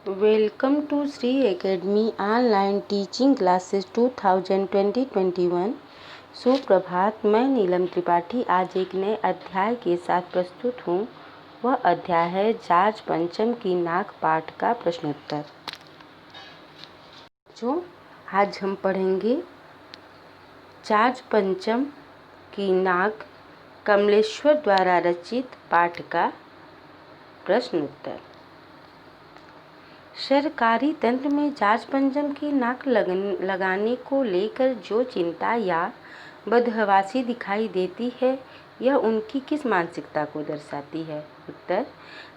Welcome to Shri academy online teaching classes 2020-21। सुप्रभात। मैं नीलम त्रिपाठी आज एक नए अध्याय के साथ प्रस्तुत हूँ। वह अध्याय है जार्ज पंचम की नाक पाठ का प्रश्नोत्तर। जो आज हम पढ़ेंगे जार्ज पंचम की नाक कमलेश्वर द्वारा रचित पाठ का प्रश्नोत्तर। सरकारी तंत्र में जार्ज पंचम की नाक लगाने को लेकर जो चिंता या बदहवासी दिखाई देती है, यह उनकी किस मानसिकता को दर्शाती है? उत्तर: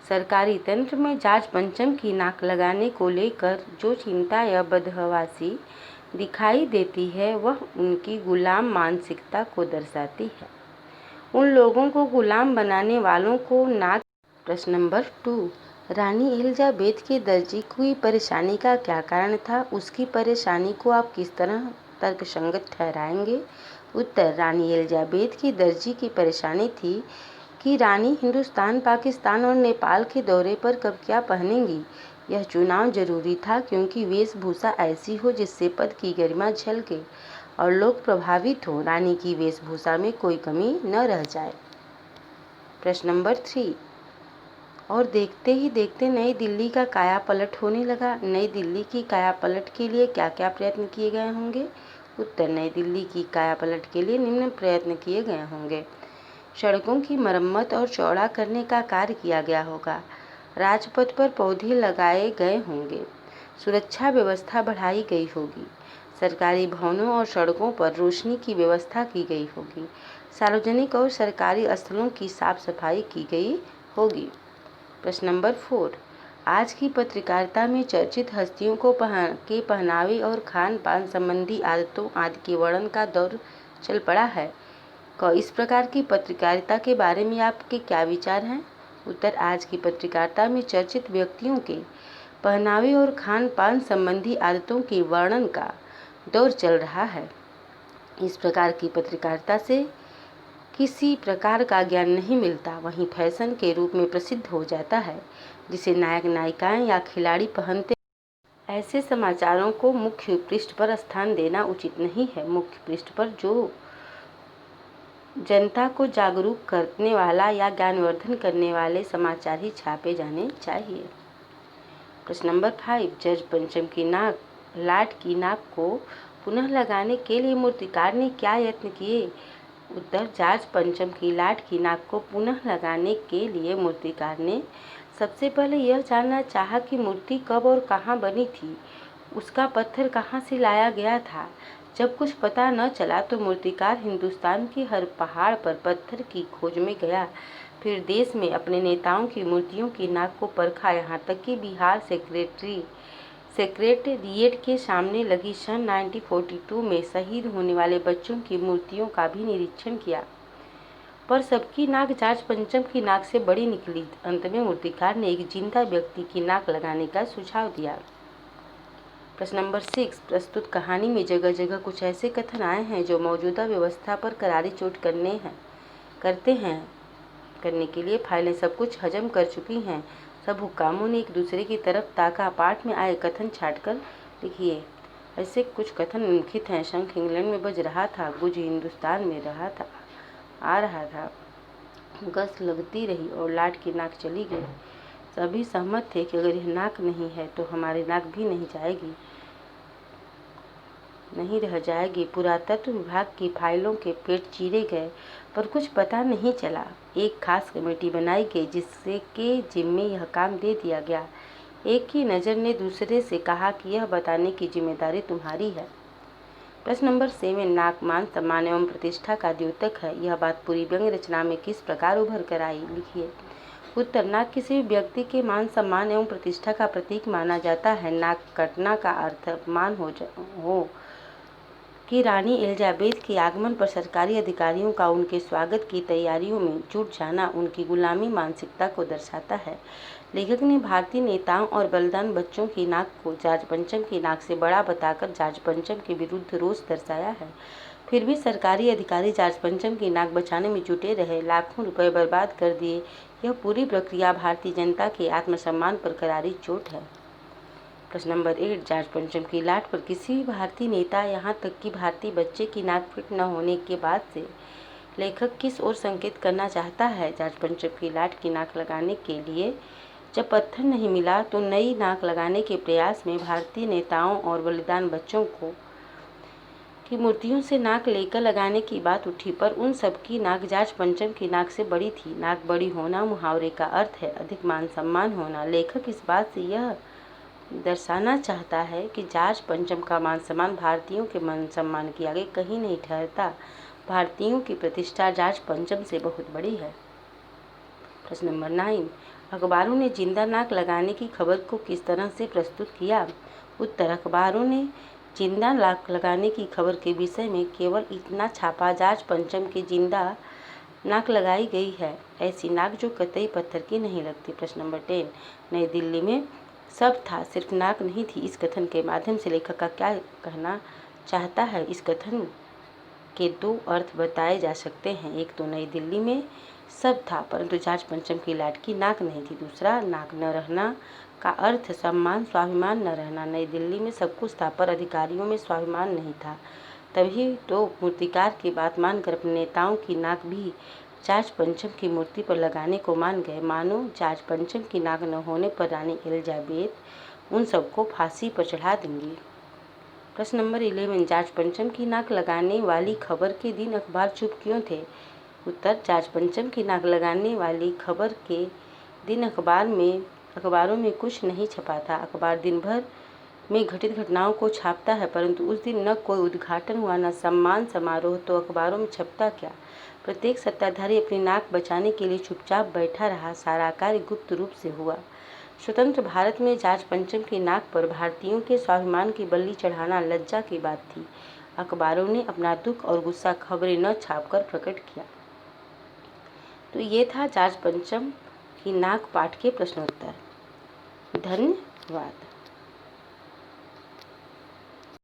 सरकारी तंत्र में जार्ज पंचम की नाक लगाने को लेकर जो चिंता या बदहवासी दिखाई देती है, वह उनकी गुलाम मानसिकता को दर्शाती है। उन लोगों को गुलाम बनाने वालों को नाक। प्रश्न नंबर 2। रानी एलिजाबेथ के दर्जी की परेशानी का क्या कारण था? उसकी परेशानी को आप किस तरह तर्कसंगत ठहराएंगे? उत्तर: रानी एलिजाबेथ की दर्जी की परेशानी थी कि रानी हिंदुस्तान, पाकिस्तान और नेपाल के दौरे पर कब क्या पहनेंगी। यह चुनाव जरूरी था क्योंकि वेशभूषा ऐसी हो जिससे पद की गरिमा झलके और लोग प्रभावित हो। रानी की वेशभूषा में कोई कमी न रह जाए। प्रश्न नंबर 3। और देखते ही देखते नई दिल्ली का कायापलट होने लगा। नई दिल्ली की कायापलट के लिए क्या क्या प्रयत्न किए गए होंगे? उत्तर: नई दिल्ली की कायापलट के लिए निम्न प्रयत्न किए गए होंगे। सड़कों की मरम्मत और चौड़ा करने का कार्य किया गया होगा। राजपथ पर पौधे लगाए गए होंगे। सुरक्षा व्यवस्था बढ़ाई गई होगी। सरकारी भवनों और सड़कों पर रोशनी की व्यवस्था की गई होगी। सार्वजनिक और सरकारी स्थलों की साफ सफाई की गई होगी। प्रश्न नंबर 4। आज की पत्रकारिता में चर्चित हस्तियों को के पहनावे और खान पान संबंधी आदतों आदि के वर्णन का दौर चल पड़ा है। इस प्रकार की पत्रकारिता के बारे में आपके क्या विचार हैं? उत्तर: आज की पत्रकारिता में चर्चित व्यक्तियों के पहनावे और खान पान संबंधी आदतों के वर्णन का दौर चल रहा है। इस प्रकार की पत्रकारिता से किसी प्रकार का ज्ञान नहीं मिलता, वहीं फैशन के रूप में प्रसिद्ध हो जाता है, जिसे नायक नायिकाएं या खिलाड़ी पहनते हैं। ऐसे समाचारों को मुख्य पृष्ठ पर स्थान देना उचित नहीं है। मुख्य पृष्ठ पर जो जनता को जागरूक करने वाला या ज्ञानवर्धन करने वाले समाचार ही छापे जाने चाहिए। प्रश्न नंबर 5। जार्ज पंचम की नाक लाट की नाक को पुनः लगाने के लिए मूर्तिकार ने क्या यत्न किए? उत्तर: जार्ज पंचम की लाट की नाक को पुनः लगाने के लिए मूर्तिकार ने सबसे पहले यह जानना चाहा कि मूर्ति कब और कहाँ बनी थी, उसका पत्थर कहाँ से लाया गया था। जब कुछ पता न चला तो मूर्तिकार हिंदुस्तान के हर पहाड़ पर पत्थर की खोज में गया। फिर देश में अपने नेताओं की मूर्तियों की नाक को परखा, यहाँ तक कि बिहार सेक्रेटेरिएट के सामने लगी सन 1942 में शहीद होने वाले बच्चों की मूर्तियों का भी निरीक्षण किया, पर सबकी नाक जार्ज पंचम की नाक से बड़ी निकली। अंत में मूर्तिकार ने एक जिंदा व्यक्ति की नाक लगाने का सुझाव दिया। प्रश्न नंबर 6। प्रस्तुत कहानी में जगह जगह कुछ ऐसे कथन आए हैं जो मौजूदा व्यवस्था पर करारी चोट करने के लिए फाइलें सब कुछ हजम कर चुकी हैं। सब हुक्कामों ने एक दूसरे की तरफ ताका। पाठ में आए कथन छांटकर लिखिए। ऐसे कुछ कथन निम्नलिखित हैं: शंख इंग्लैंड में बज रहा था, गुज हिंदुस्तान में आ रहा था, गस लगती रही और लाट की नाक चली गई। सभी सहमत थे कि अगर यह नाक नहीं है तो हमारी नाक भी नहीं रह जाएगी। पुरातत्व विभाग की फाइलों के पेट चीरे गए, पर कुछ पता नहीं चला। एक खास कमेटी बनाई गई जिससे के जिम्मे यह काम दे दिया गया। एक की नज़र ने दूसरे से कहा कि यह बताने की जिम्मेदारी तुम्हारी है। प्रश्न नंबर 7। नाक मान, सम्मान एवं प्रतिष्ठा का द्योतक है। यह बात पूरी व्यंग्य रचना में किस प्रकार उभर कर आई? लिखिए। उत्तर: नाक किसी भी व्यक्ति के मान, सम्मान एवं प्रतिष्ठा का प्रतीक माना जाता है। नाक कटना का अर्थ अपमान हो कि रानी एलिजाबेथ के आगमन पर सरकारी अधिकारियों का उनके स्वागत की तैयारियों में जुट जाना उनकी गुलामी मानसिकता को दर्शाता है। लेखक ने भारतीय नेताओं और बलिदान बच्चों की नाक को जार्ज पंचम की नाक से बड़ा बताकर जार्ज पंचम के विरुद्ध रोष दर्शाया है। फिर भी सरकारी अधिकारी जार्ज पंचम की नाक बचाने में जुटे रहे, लाखों रुपए बर्बाद कर दिए। यह पूरी प्रक्रिया भारतीय जनता के आत्मसम्मान पर करारी चोट है। प्रश्न नंबर 8, जाट पंचम की लाट पर किसी भी भारतीय नेता, यहाँ तक कि भारतीय बच्चे की नाक फिट न होने के बाद से लेखक किस ओर संकेत करना चाहता है? जाट पंचम की लाट की नाक लगाने के लिए जब पत्थर नहीं मिला तो नई नाक लगाने के प्रयास में भारतीय नेताओं और बलिदान बच्चों की मूर्तियों से नाक लेकर लगाने की बात उठी, पर उन सब की नाक जाट पंचम की नाक से बड़ी थी। नाक बड़ी होना मुहावरे का अर्थ है अधिक मान सम्मान होना। लेखक इस बात से यह दर्शाना चाहता है कि जाट पंचम का मान सम्मान भारतीयों के मान सम्मान के आगे कहीं नहीं ठहरता। भारतीयों की प्रतिष्ठा जाट पंचम से बहुत बड़ी है। प्रश्न नंबर 9, अखबारों ने जिंदा नाक लगाने की खबर को किस तरह से प्रस्तुत किया? उत्तर, अखबारों ने जिंदा नाक लगाने की खबर के विषय में केवल इतना छापा, जाट पंचम की जिंदा नाक लगाई गई है, ऐसी नाक जो कतई पत्थर की नहीं लगती। प्रश्न नंबर 10, नई दिल्ली में सब था सिर्फ नाक नहीं थी। इस कथन के माध्यम से लेखक का क्या कहना चाहता है? इस कथन के दो अर्थ बताए जा सकते हैं। एक तो नई दिल्ली में सब था परंतु जाट पंचम की लाट की नाक नहीं थी। दूसरा, नाक न रहना का अर्थ सम्मान स्वाभिमान न रहना। नई दिल्ली में सब कुछ था पर अधिकारियों में स्वाभिमान नहीं था। तभी तो मूर्तिकार की बात मानकर अपने नेताओं की नाक भी जाट पंचम की मूर्ति पर लगाने को मान गए। मानो जाट पंचम की नाक न होने पर रानी एलिजाबेथ उन सबको फांसी पर चढ़ा देंगी। प्रश्न नंबर 11, जाट पंचम की नाक लगाने वाली खबर के दिन अखबार चुप क्यों थे? उत्तर, जाट पंचम की नाक लगाने वाली खबर के दिन अखबारों में कुछ नहीं छपा था। अखबार दिन भर में घटित घटनाओं को छापता है परंतु उस दिन न कोई उद्घाटन हुआ न सम्मान समारोह, तो अखबारों में छपता क्या? प्रत्येक सत्ताधारी अपनी नाक बचाने के लिए चुपचाप बैठा रहा। सारा कार्य गुप्त रूप से हुआ। स्वतंत्र भारत में जाट पंचम की नाक पर भारतीयों के स्वाभिमान की बल्ली चढ़ाना लज्जा की बात थी। अखबारों ने अपना दुख और गुस्सा खबरें न छापकर प्रकट किया। तो ये था जाट पंचम की नाक पाठ के प्रश्नोत्तर। धन्यवाद।